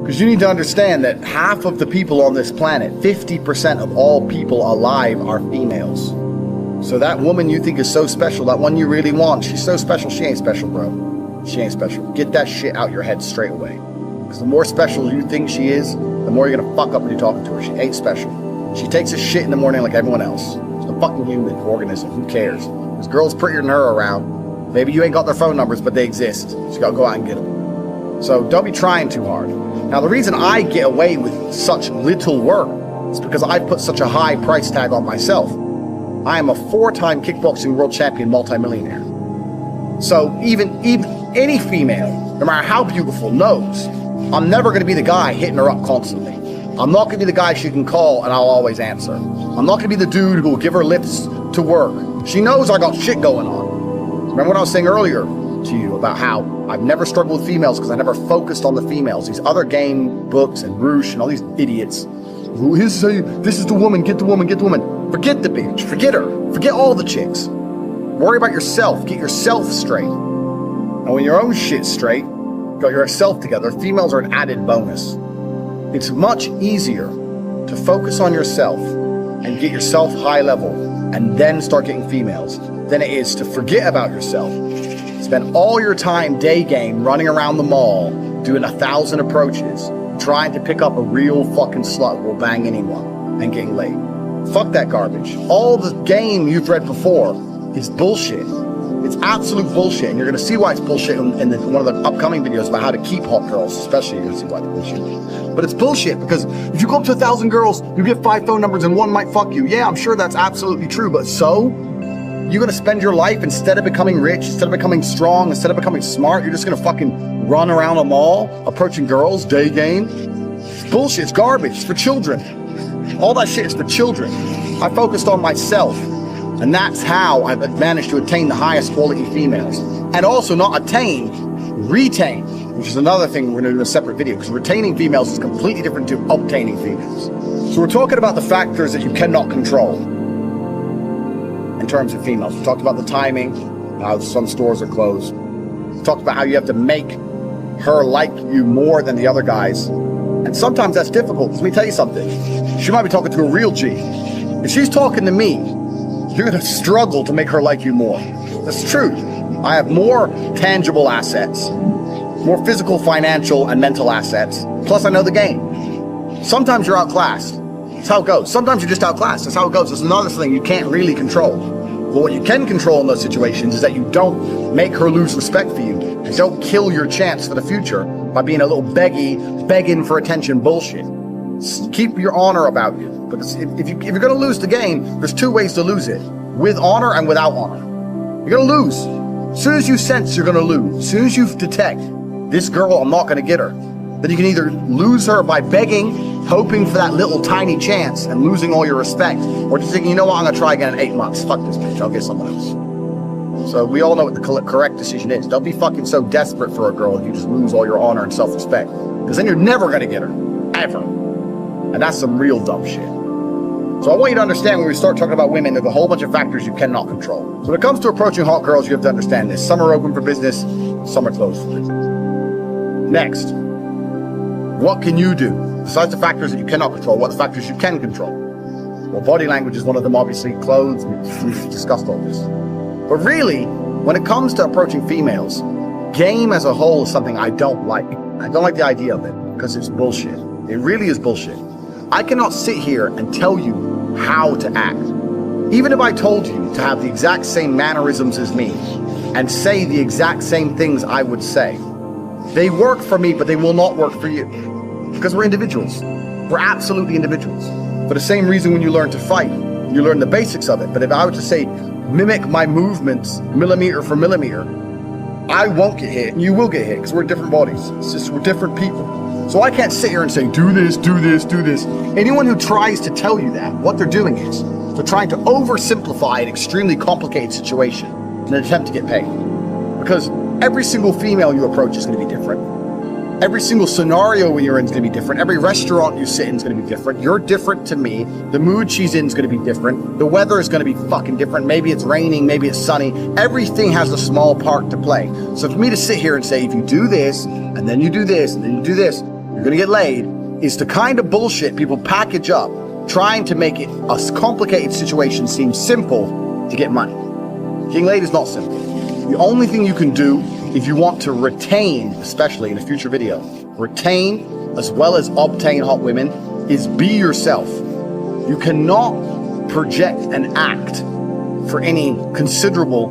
Because you need to understand that half of the people on this planet, 50% of all people alive, are females. So that woman you think is so special, that one you really want, she's so special, she ain't special, bro. She ain't special. Get that shit out your head straight away. Because the more special you think she is, the more you're gonna fuck up when you're talking to her. She ain't special. She takes a shit in the morning like everyone else. She's a fucking human organism, who cares? There's girls prettier than her around. Maybe you ain't got their phone numbers, but they exist. So you gotta go out and get them. So don't be trying too hard. Now the reason I get away with such little work is because I put such a high price tag on myself. I am a 4-time kickboxing world champion multimillionaire. So even any female, no matter how beautiful, knows I'm never gonna be the guy hitting her up constantly. I'm not gonna be the guy she can call and I'll always answer. I'm not gonna be the dude who will give her lifts to work. She knows I got shit going on. Remember what I was saying earlier to you about how I've never struggled with females because I never focused on the females. These other game books and Roosh and all these idiots who say, this is the woman, get the woman, get the woman. Forget the bitch, forget her, forget all the chicks. Worry about yourself, get yourself straight. And when your own shit's straight, got yourself together, females are an added bonus. It's much easier to focus on yourself and get yourself high level and then start getting females than it is to forget about yourself. Spend all your time day game running around the mall, doing 1,000 approaches, trying to pick up a real fucking slut who will bang anyone and getting laid. Fuck that garbage. All the game you've read before is bullshit. It's absolute bullshit, and you're gonna see why it's bullshit in one of the upcoming videos about how to keep hot girls, especially. You're gonna see why it's bullshit. But it's bullshit because if you go up to 1,000 girls, you get 5 phone numbers and one might fuck you. Yeah, I'm sure that's absolutely true, but so? You're gonna spend your life, instead of becoming rich, instead of becoming strong, instead of becoming smart, you're just gonna fucking run around a mall, approaching girls, day game? It's bullshit, it's garbage, it's for children. All that shit is for children. I focused on myself. And that's how I've managed to attain the highest quality females. And also not attain, retain, which is another thing we're gonna do in a separate video, because retaining females is completely different to obtaining females. So we're talking about the factors that you cannot control in terms of females. We talked about the timing, how some stores are closed. We talked about how you have to make her like you more than the other guys. And sometimes that's difficult, because let me tell you something. She might be talking to a real G. If she's talking to me, you're gonna struggle to make her like you more. That's true. I have more tangible assets, more physical, financial, and mental assets. Plus I know the game. Sometimes you're outclassed. That's how it goes. Sometimes you're just outclassed. That's how it goes. There's another thing you can't really control. But what you can control in those situations is that you don't make her lose respect for you. And don't kill your chance for the future by being a little begging for attention bullshit. Keep your honor about you. Because if you're going to lose the game, there's 2 ways to lose it. With honor and without honor. You're going to lose. As soon as you sense you're going to lose, as soon as you detect, this girl, I'm not going to get her, then you can either lose her by begging, hoping for that little tiny chance and losing all your respect, or just thinking, you know what, I'm going to try again in 8 months. Fuck this bitch, I'll get someone else. So we all know what the correct decision is. Don't be fucking so desperate for a girl that you just lose all your honor and self-respect. Because then you're never going to get her. Ever. And that's some real dumb shit. So I want you to understand when we start talking about women, there's a whole bunch of factors you cannot control. So when it comes to approaching hot girls, you have to understand this. Some are open for business, some are closed for business. Next, what can you do? Besides the factors that you cannot control, what are the factors you can control? Well, body language is one of them, obviously. Clothes, we've discussed all this. But really, when it comes to approaching females, game as a whole is something I don't like. I don't like the idea of it because it's bullshit. It really is bullshit. I cannot sit here and tell you how to act. Even if I told you to have the exact same mannerisms as me and say the exact same things I would say, they work for me, but they will not work for you. Because we're individuals. We're absolutely individuals. For the same reason when you learn to fight, you learn the basics of it. But if I were to say, mimic my movements millimeter for millimeter, I won't get hit and you will get hit because we're different bodies. It's just we're different people. So I can't sit here and say, do this, do this, do this. Anyone who tries to tell you that, what they're doing is they're trying to oversimplify an extremely complicated situation in an attempt to get paid. Because every single female you approach is going to be different. Every single scenario you're in is going to be different. Every restaurant you sit in is going to be different. You're different to me. The mood she's in is going to be different. The weather is going to be fucking different. Maybe it's raining, maybe it's sunny. Everything has a small part to play. So for me to sit here and say, if you do this, and then you do this, and then you do this, you're gonna get laid, is the kind of bullshit people package up, trying to make it a complicated situation seem simple to get money. Getting laid is not simple. The only thing you can do if you want to retain, especially in a future video, retain as well as obtain hot women, is be yourself. You cannot project and act for any considerable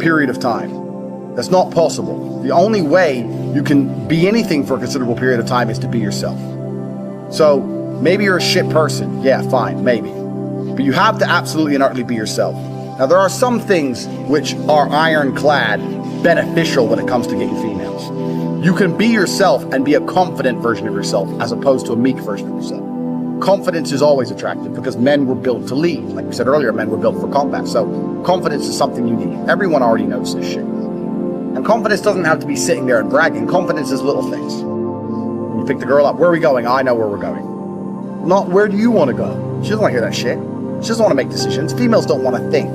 period of time. That's not possible. The only way you can be anything for a considerable period of time is to be yourself. So maybe you're a shit person. Yeah, fine, maybe. But you have to absolutely and utterly be yourself. Now, there are some things which are ironclad beneficial when it comes to getting females. You can be yourself and be a confident version of yourself as opposed to a meek version of yourself. Confidence is always attractive because men were built to lead. Like we said earlier, men were built for combat. So confidence is something you need. Everyone already knows this shit. And confidence doesn't have to be sitting there and bragging. Confidence is little things. You pick the girl up. Where are we going? I know where we're going. Not where do you want to go? She doesn't want to hear that shit. She doesn't want to make decisions. Females don't want to think.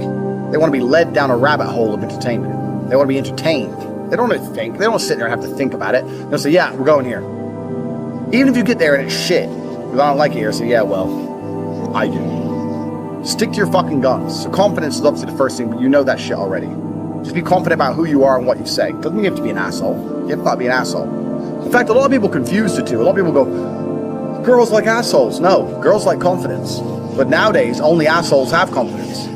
They want to be led down a rabbit hole of entertainment. They want to be entertained. They don't want to think. They don't sit there and have to think about it. They'll say, yeah, we're going here. Even if you get there and it's shit, because I don't like it here, say, yeah, well, I do. Stick to your fucking guns. So confidence is obviously the first thing, but you know that shit already. Just be confident about who you are and what you say. Doesn't mean you have to be an asshole. You have to be an asshole. In fact, a lot of people confuse the two. A lot of people go, girls like assholes. No, girls like confidence. But nowadays, only assholes have confidence.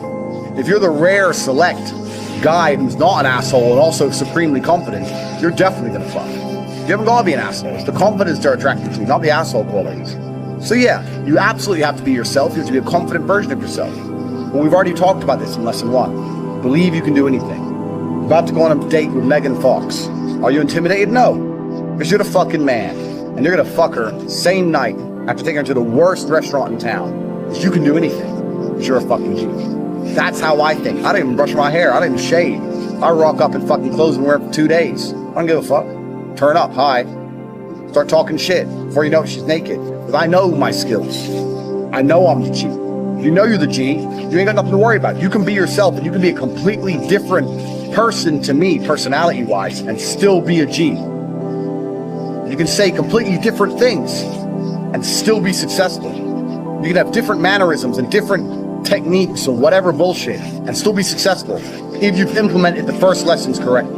If you're the rare select guy who's not an asshole and also supremely confident, you're definitely gonna fuck. You haven't got to be an asshole. It's the confidence they're attracted to, not the asshole qualities. So yeah, you absolutely have to be yourself. You have to be a confident version of yourself. But we've already talked about this in lesson 1. Believe you can do anything. You're about to go on a date with Megan Fox. Are you intimidated? No. Because you're the fucking man. And you're gonna fuck her same night after taking her to the worst restaurant in town. Because you can do anything. Because you're a fucking G. That's how I think. I don't even brush my hair. I don't even shave. I rock up in fucking clothes and wear it for 2 days. I don't give a fuck. Turn up, hi. Start talking shit. Before you know it, she's naked. Because I know my skills. I know I'm the G. If you know you're the G, you ain't got nothing to worry about. You can be yourself and you can be a completely different person to me, personality-wise, and still be a G. You can say completely different things and still be successful. You can have different mannerisms and different techniques or whatever bullshit and still be successful if you've implemented the first lessons correctly.